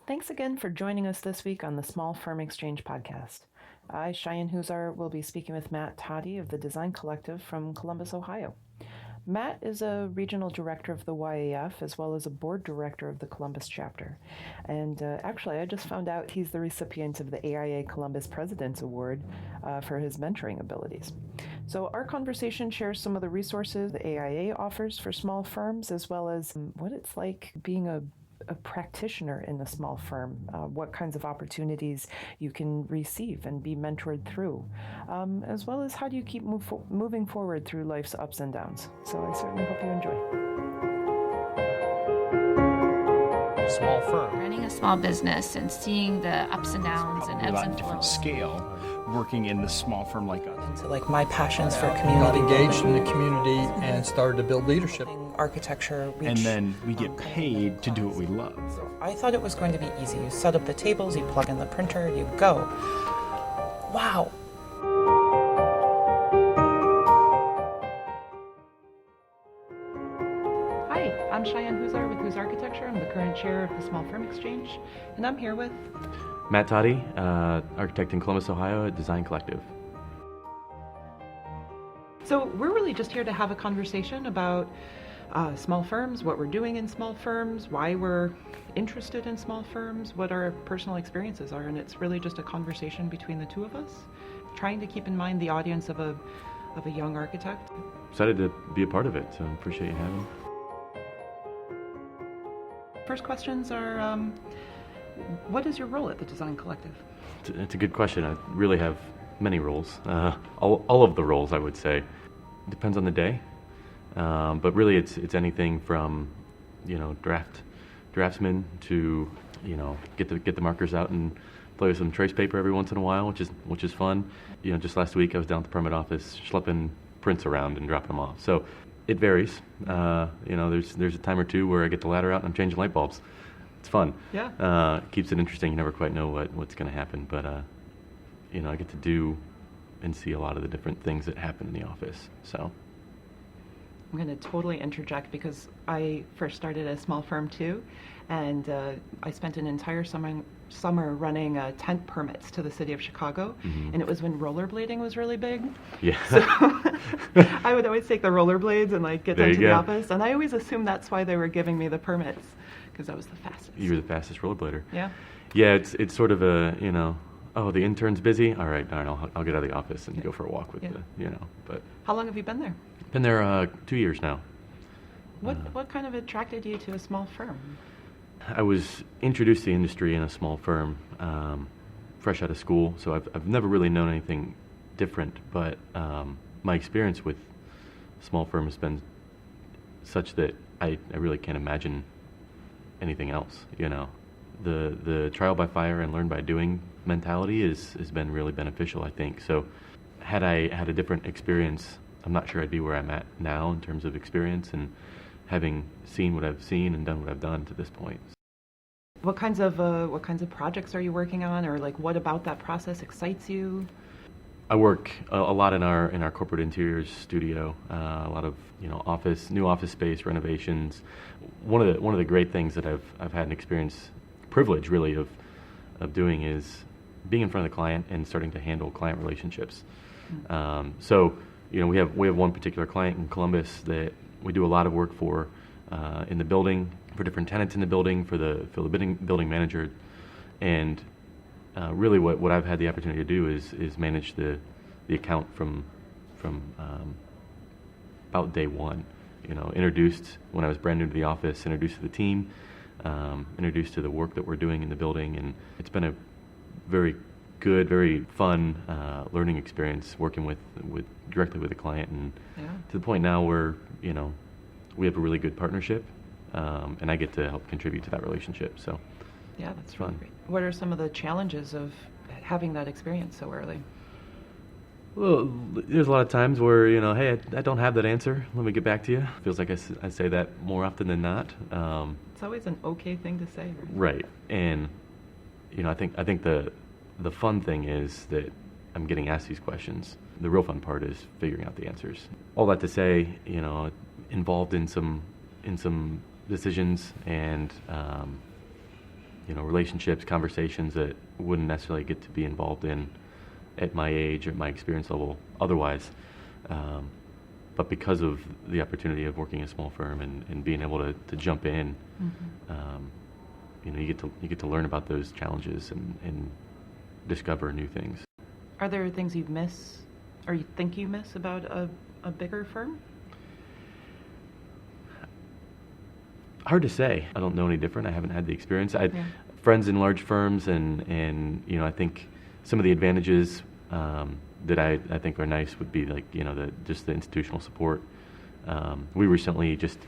Thanks again for joining us this week on the Small Firm Exchange podcast. I, Chyanne Husart, will be speaking with Matt Toddy of the Design Collective from Columbus, Ohio. Matt is a regional director of the YAF as well as a board director of the Columbus chapter. And actually, I just found out he's the recipient of the AIA Columbus President's Award for his mentoring abilities. So our conversation shares some of the resources the AIA offers for small firms, as well as what it's like being a practitioner in a small firm, what kinds of opportunities you can receive and be mentored through, as well as how do you keep moving forward through life's ups and downs. So I certainly hope you enjoy. Small firm. Running a small business and seeing the ups and downs and ebbs and Different flows. scale, working in the small firm like us. Into like my passions for Got community engaged in building, the community and started to build leadership. architecture, And then we get paid to do what we love. So I thought it was going to be easy. You set up the tables, you plug in the printer, you go. Wow. Hi, I'm Chyanne Husart with Who's Architecture. I'm the current chair of the Small Firm Exchange, and I'm here with Matt Toddy, architect in Columbus, Ohio at Design Collective. So we're really just here to have a conversation about small firms, what we're doing in small firms, why we're interested in small firms, what our personal experiences are, and it's really just a conversation between the two of us, trying to keep in mind the audience of a young architect. Excited to be a part of it, so appreciate you having me. First questions are, what is your role at the Design Collective? It's a good question. I really have many roles. All of the roles, I would say. Depends on the day. But really it's anything from, draftsman to, get the markers out and play with some trace paper every once in a while, which is fun. Just last week I was down at the permit office schlepping prints around and dropping them off. So it varies. There's a time or two where I get the ladder out and I'm changing light bulbs. It's fun. Yeah. Keeps it interesting. You never quite know what's going to happen, but I get to do and see a lot of the different things that happen in the office. So I'm going to totally interject because I first started a small firm too, and I spent an entire summer running tent permits to the city of Chicago, and it was when rollerblading was really big. yeah. So I would always take the rollerblades and like get There down you to the go. office, and I always assumed that's why they were giving me the permits, because I was the fastest. You were the fastest rollerblader. Yeah. Yeah, it's sort of a, oh, the intern's busy? All right, darn, I'll get out of the office and go for a walk with but How long have you been there? been there 2 years now. What kind of attracted you to a small firm? I was introduced to the industry in a small firm, fresh out of school, so I've never really known anything different, but my experience with small firm has been such that I really can't imagine anything else, The trial by fire and learn by doing mentality has been really beneficial, I think. So had I had a different experience, I'm not sure I'd be where I'm at now in terms of experience and having seen what I've seen and done what I've done to this point. What kinds of projects are you working on, or like what about that process excites you? I work a lot in our corporate interiors studio, a lot of new office space renovations. One of the great things that I've had an experience, privilege really of doing is being in front of the client and starting to handle client relationships. So we have one particular client in Columbus that we do a lot of work for in the building, for different tenants in the building, for the building manager, and really what I've had the opportunity to do is manage the account from about day one. Introduced when I was brand new to the office, introduced to the team, introduced to the work that we're doing in the building, and it's been a very good, very fun learning experience working with directly with the client, and to the point now where we have a really good partnership, and I get to help contribute to that relationship. So Yeah, that's it's really fun. great. What are some of the challenges of having that experience so early? Well, there's a lot of times where, hey, I don't have that answer. Let me get back to you. Feels like I say that more often than not. It's always an okay thing to say, right? Right. And, I think the fun thing is that I'm getting asked these questions. The real fun part is figuring out the answers. All that to say, involved in some decisions and relationships, conversations that wouldn't necessarily get to be involved in at my age or my experience level otherwise. But because of the opportunity of working in a small firm and being able to jump in, you get to learn about those challenges and discover new things. Are there things you miss or you think you miss about a bigger firm? Hard to say. I don't know any different. I haven't had the experience. I have friends in large firms, and I think some of the advantages that I think are nice would be like just the institutional support. We recently just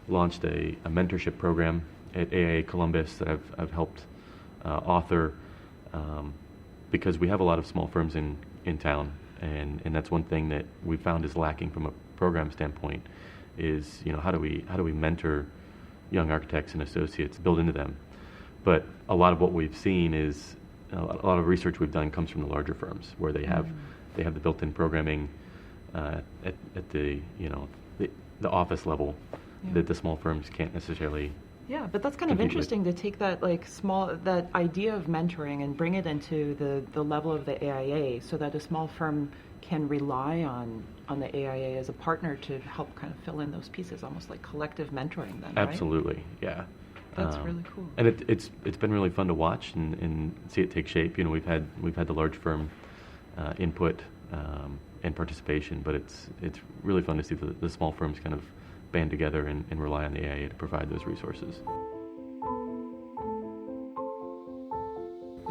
launched a mentorship program at AIA Columbus that I've helped author because we have a lot of small firms in town, and that's one thing that we found is lacking from a program standpoint is how do we mentor young architects and associates, build into them. But a lot of what we've seen is a lot of research we've done comes from the larger firms where they have the built-in programming at the office level that the small firms can't necessarily. Yeah, but that's kind of interesting to take that that idea of mentoring and bring it into the level of the AIA so that a small firm can rely on the AIA as a partner to help kind of fill in those pieces, almost like collective mentoring then, right? Absolutely, yeah. That's really cool. And it's been really fun to watch and see it take shape. We've had the large firm input and participation, but it's really fun to see the small firms kind of band together and rely on the AIA to provide those resources.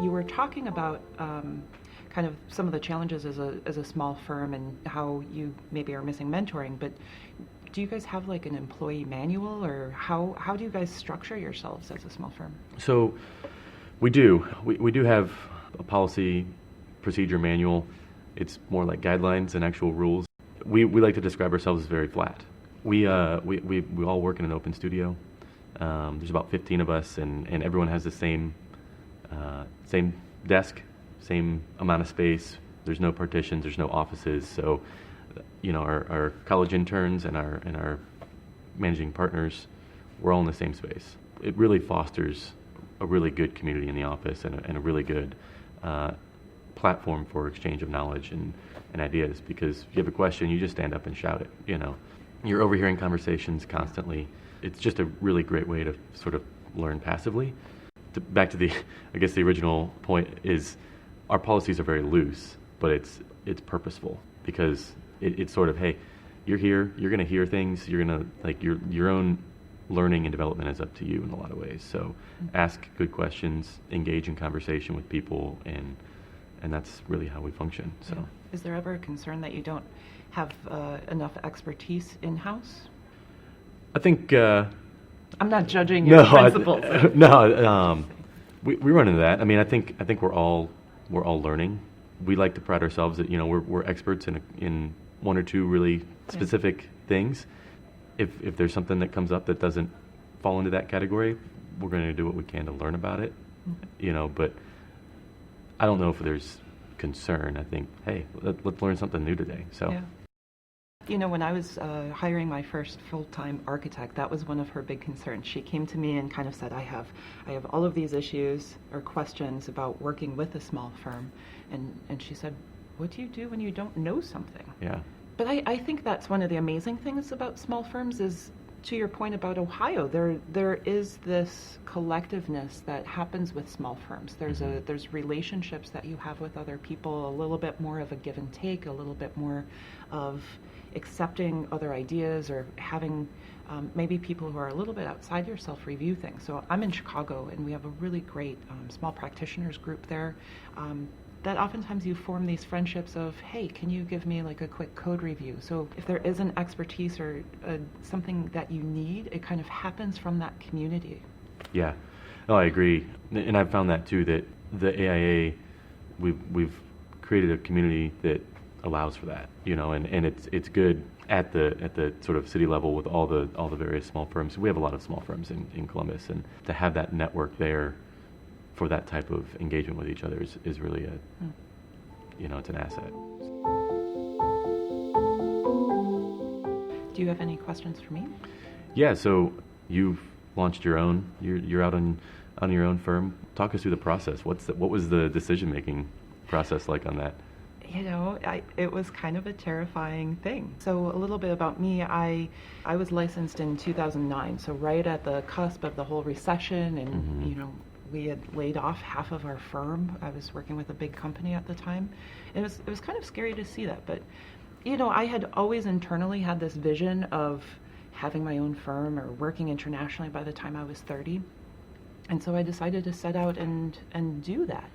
You were talking about kind of some of the challenges as a small firm and how you maybe are missing mentoring, but do you guys have like an employee manual, or how do you guys structure yourselves as a small firm? So we do. We do have a policy procedure manual. It's more like guidelines and actual rules. We like to describe ourselves as very flat. We all work in an open studio. There's about 15 of us, and everyone has the same desk, same amount of space. There's no partitions. There's no offices. So, our college interns and our managing partners, we're all in the same space. It really fosters a really good community in the office and a really good platform for exchange of knowledge and ideas. Because if you have a question, you just stand up and shout it. You're overhearing conversations constantly. It's just a really great way to sort of learn passively. Back to the original point is our policies are very loose, but it's purposeful because it's sort of, hey, you're here, you're going to hear things, you're going to your own learning and development is up to you in a lot of ways. So ask good questions, engage in conversation with people, and that's really how we function. So is there ever a concern that you don't have enough expertise in-house? I think I'm not judging your principles. We run into that. I mean, I think we're all learning. We like to pride ourselves that we're experts in one or two really specific things. If there's something that comes up that doesn't fall into that category, we're going to do what we can to learn about it. But I don't know if there's concern. I think, hey, let's learn something new today. So. Yeah. When I was hiring my first full-time architect, that was one of her big concerns. She came to me and kind of said, I have all of these issues or questions about working with a small firm. And she said, what do you do when you don't know something? Yeah. But I think that's one of the amazing things about small firms is, to your point about Ohio, there is this collectiveness that happens with small firms. There's relationships that you have with other people, a little bit more of a give and take, a little bit more of accepting other ideas or having maybe people who are a little bit outside yourself review things. So I'm in Chicago, and we have a really great small practitioners group there that oftentimes you form these friendships of, hey, can you give me like a quick code review? So if there is an expertise or something that you need, it kind of happens from that community. Yeah, no, I agree. And I've found that too, that the AIA, we've created a community that allows for that, and it's good at the sort of city level with all the various small firms. We have a lot of small firms in Columbus, and to have that network there for that type of engagement with each other is really it's an asset. Do you have any questions for me? Yeah, so you've launched your own. You're out on on your own firm. Talk us through the process. What was the decision-making process like on that? It was kind of a terrifying thing. So a little bit about me, I was licensed in 2009, so right at the cusp of the whole recession, and we had laid off half of our firm. I was working with a big company at the time. It was kind of scary to see that, but I had always internally had this vision of having my own firm or working internationally by the time I was 30. And so I decided to set out and do that.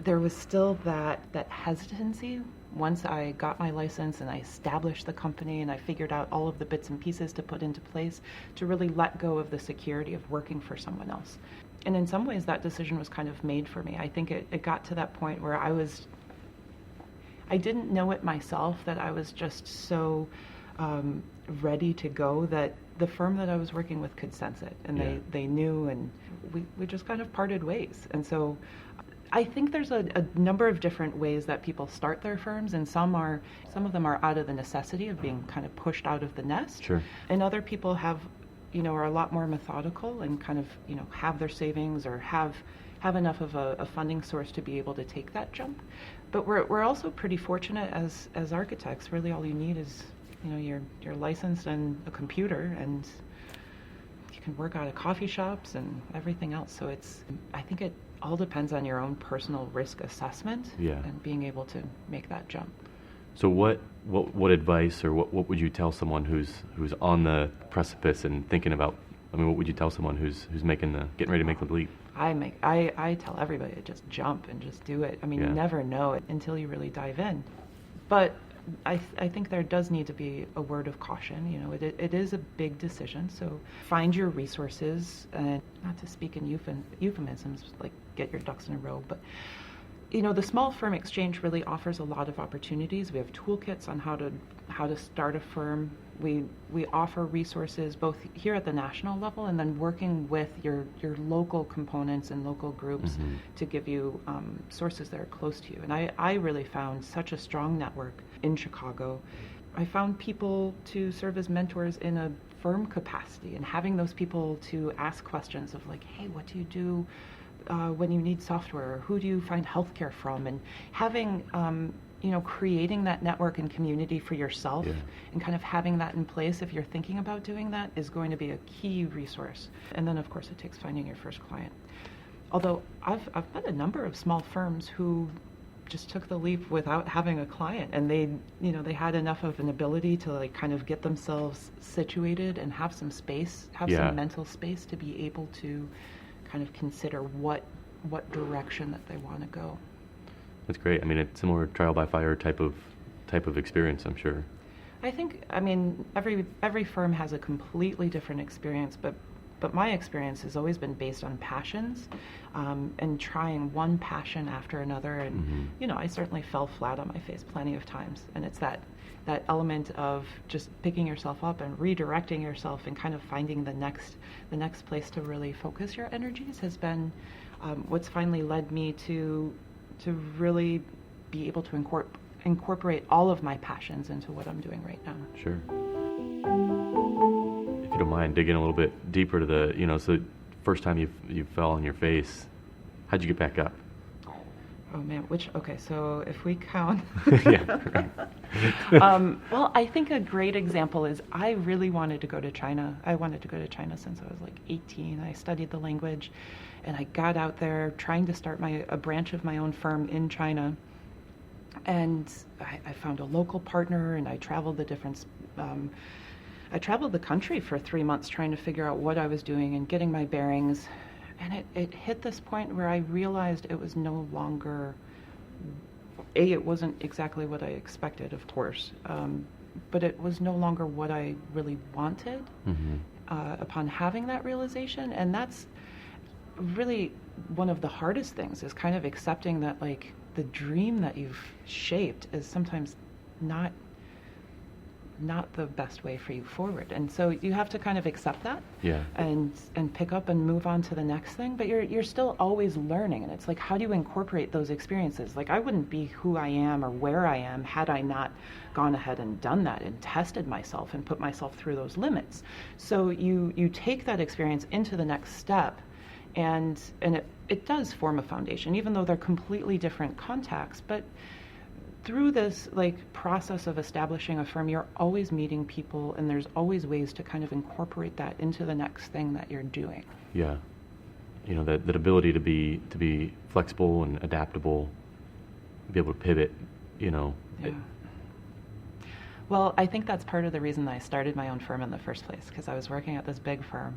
There was still that hesitancy once I got my license and I established the company and I figured out all of the bits and pieces to put into place to really let go of the security of working for someone else. And in some ways that decision was kind of made for me. I think it got to that point where I didn't know it myself, that I was just so ready to go that the firm that I was working with could sense it, and they knew, and we just kind of parted ways. And so I think there's a number of different ways that people start their firms, and some of them are out of the necessity of being kind of pushed out of the nest. Sure. And other people are a lot more methodical and kind of, have their savings or have enough of a funding source to be able to take that jump. But we're also pretty fortunate as architects. Really all you need is, you're licensed and a computer, and you can work out of coffee shops and everything else. So I think it all depends on your own personal risk assessment and being able to make that jump. So what advice, or what would you tell someone who's on the precipice and thinking about, what would you tell someone who's getting ready to make the leap? I tell everybody to just jump and just do it. You never know it until you really dive in. But I think there does need to be a word of caution. It is a big decision, so find your resources, and not to speak in euphemisms, like get your ducks in a row, but the Small Firm Exchange really offers a lot of opportunities. We have toolkits on how to start a firm. We offer resources both here at the national level and then working with your local components and local groups to give you sources that are close to you. And I really found such a strong network in Chicago. I found people to serve as mentors in a firm capacity, and having those people to ask questions of like, hey, what do you do when you need software? Who do you find healthcare from? And having, creating that network and community for yourself and kind of having that in place if you're thinking about doing that is going to be a key resource. And then, of course, it takes finding your first client. Although I've met a number of small firms who just took the leap without having a client, and they had enough of an ability to like kind of get themselves situated and have some space, some mental space to be able to kind of consider what direction that they want to go. That's great. It's similar trial by fire type of experience, I'm sure. I think, every firm has a completely different experience, but my experience has always been based on passions, and trying one passion after another. And, I certainly fell flat on my face plenty of times. And it's that element of just picking yourself up and redirecting yourself and kind of finding the next place to really focus your energies has been what's finally led me to really be able to incorporate all of my passions into what I'm doing right now. Sure. If you don't mind digging a little bit deeper to the, so first time you fell on your face, how'd you get back up? Oh man, so if we count. Yeah. Well, I think a great example is I really wanted to go to China. I wanted to go to China since I was like 18. I studied the language, and I got out there trying to start a branch of my own firm in China. And I found a local partner, and I traveled I traveled the country for 3 months trying to figure out what I was doing and getting my bearings. And it hit this point where I realized it was no longer, it wasn't exactly what I expected, of course, but it was no longer what I really wanted upon having that realization. And that's really one of the hardest things, is kind of accepting that, like, the dream that you've shaped is sometimes not the best way for you forward. And so you have to kind of accept that and pick up and move on to the next thing. But you're still always learning. And it's like, how do you incorporate those experiences? Like, I wouldn't be who I am or where I am had I not gone ahead and done that and tested myself and put myself through those limits. So you take that experience into the next step and it does form a foundation, even though they're completely different contacts. But through this process of establishing a firm, you're always meeting people, and there's always ways to kind of incorporate that into the next thing that you're doing. Yeah, that ability to be flexible and adaptable, be able to pivot. Yeah. Well, I think that's part of the reason that I started my own firm in the first place, because I was working at this big firm,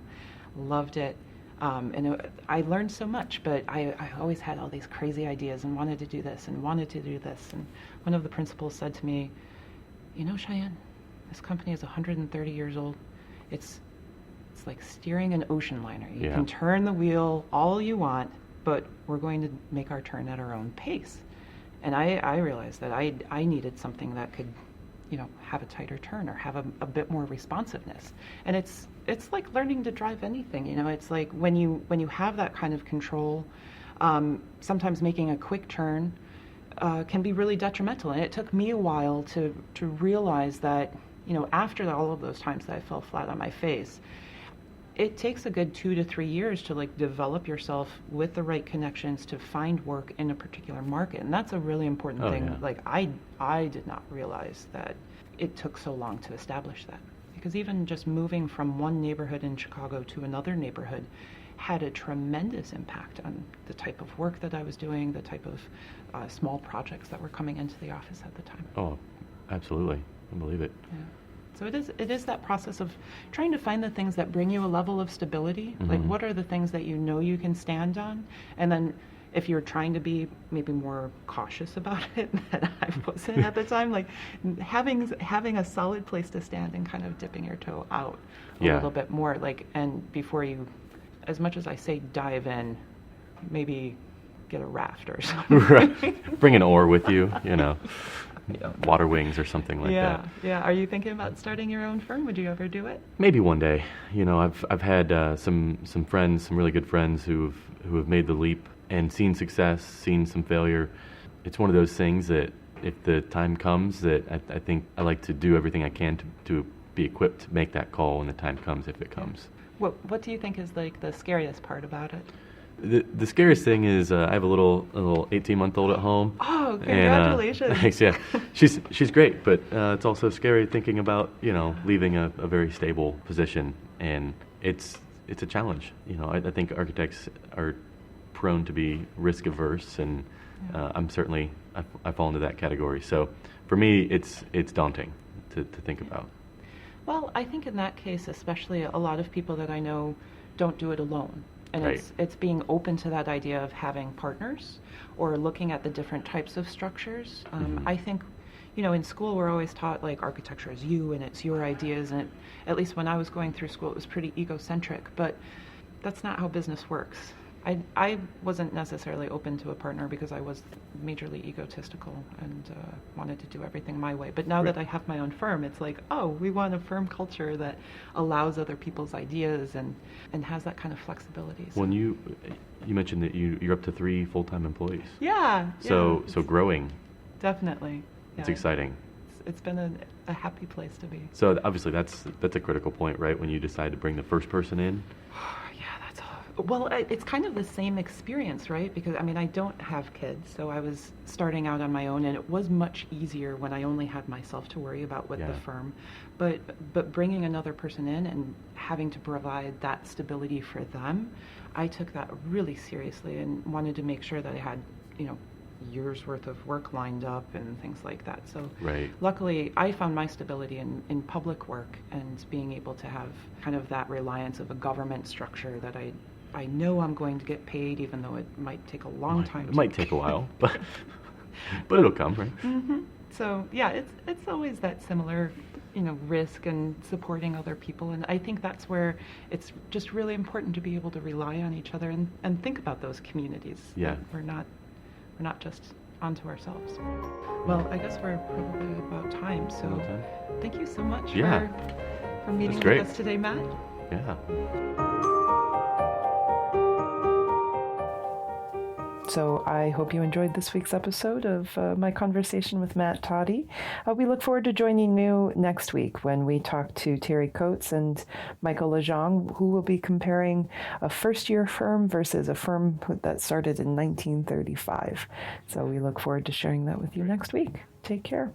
loved it, and I learned so much, but I always had all these crazy ideas and wanted to do this and wanted to do this. And one of the principals said to me, Chyanne, this company is 130 years old. It's like steering an ocean liner. You can turn the wheel all you want, but we're going to make our turn at our own pace. And I realized that I needed something that could, have a tighter turn or have a bit more responsiveness. And it's like learning to drive anything. It's like when you have that kind of control, sometimes making a quick turn can be really detrimental. And it took me a while to realize that, after all of those times that I fell flat on my face, it takes a good 2 to 3 years to develop yourself with the right connections to find work in a particular market. And that's a really important thing. Yeah. I did not realize that it took so long to establish that, because even just moving from one neighborhood in Chicago to another neighborhood had a tremendous impact on the type of work that I was doing, the type of small projects that were coming into the office at the time. Oh, absolutely. I believe it. Yeah. So it is that process of trying to find the things that bring you a level of stability. Mm-hmm. Like, what are the things that you can stand on? And then if you're trying to be maybe more cautious about it than I wasn't at the time, having a solid place to stand and kind of dipping your toe out a little bit more. And before you, as much as I say dive in, maybe get a raft or something. Right. Bring an oar with you, water wings or something like that. Yeah. Are you thinking about starting your own firm? Would you ever do it? Maybe one day. I've had some friends, some really good friends who have made the leap and seen success, seen some failure. It's one of those things that if the time comes, that I think I like to do everything I can to be equipped to make that call when the time comes, if it comes. What do you think is the scariest part about it? The scariest thing is I have a little 18-month-old at home. Oh, congratulations! And, thanks. Yeah, she's great, but it's also scary thinking about leaving a very stable position, and it's a challenge. I think architects are prone to be risk averse, and I'm certainly I fall into that category. So for me, it's daunting to think about. Well, I think in that case, especially, a lot of people that I know don't do it alone. And right. It's being open to that idea of having partners or looking at the different types of structures. I think, in school we're always taught architecture is you and it's your ideas, and at least when I was going through school it was pretty egocentric, but that's not how business works. I wasn't necessarily open to a partner because I was majorly egotistical and wanted to do everything my way. But now that I have my own firm, it's we want a firm culture that allows other people's ideas and has that kind of flexibility. When you mentioned that you're up to 3 full-time employees. Yeah. So growing. Definitely. It's exciting. It's been a happy place to be. So obviously that's a critical point, right? When you decide to bring the first person in. Well, it's kind of the same experience, right? Because, I don't have kids, so I was starting out on my own, and it was much easier when I only had myself to worry about with the firm. But bringing another person in and having to provide that stability for them, I took that really seriously and wanted to make sure that I had, years worth of work lined up and things like that. So luckily, I found my stability in public work and being able to have kind of that reliance of a government structure that I know I'm going to get paid, even though it might take a long time. It might take a while, but it'll come, right? Mm-hmm. So yeah, it's always that similar, risk and supporting other people, and I think that's where it's just really important to be able to rely on each other and think about those communities. Yeah, we're not just onto ourselves. Well, I guess we're probably about time. So thank you so much for meeting with us today, Matt. Yeah. So I hope you enjoyed this week's episode of my conversation with Matt Toddy. We look forward to joining you next week when we talk to Terry Coates and Michael Lejean, who will be comparing a first-year firm versus a firm that started in 1935. So we look forward to sharing that with you next week. Take care.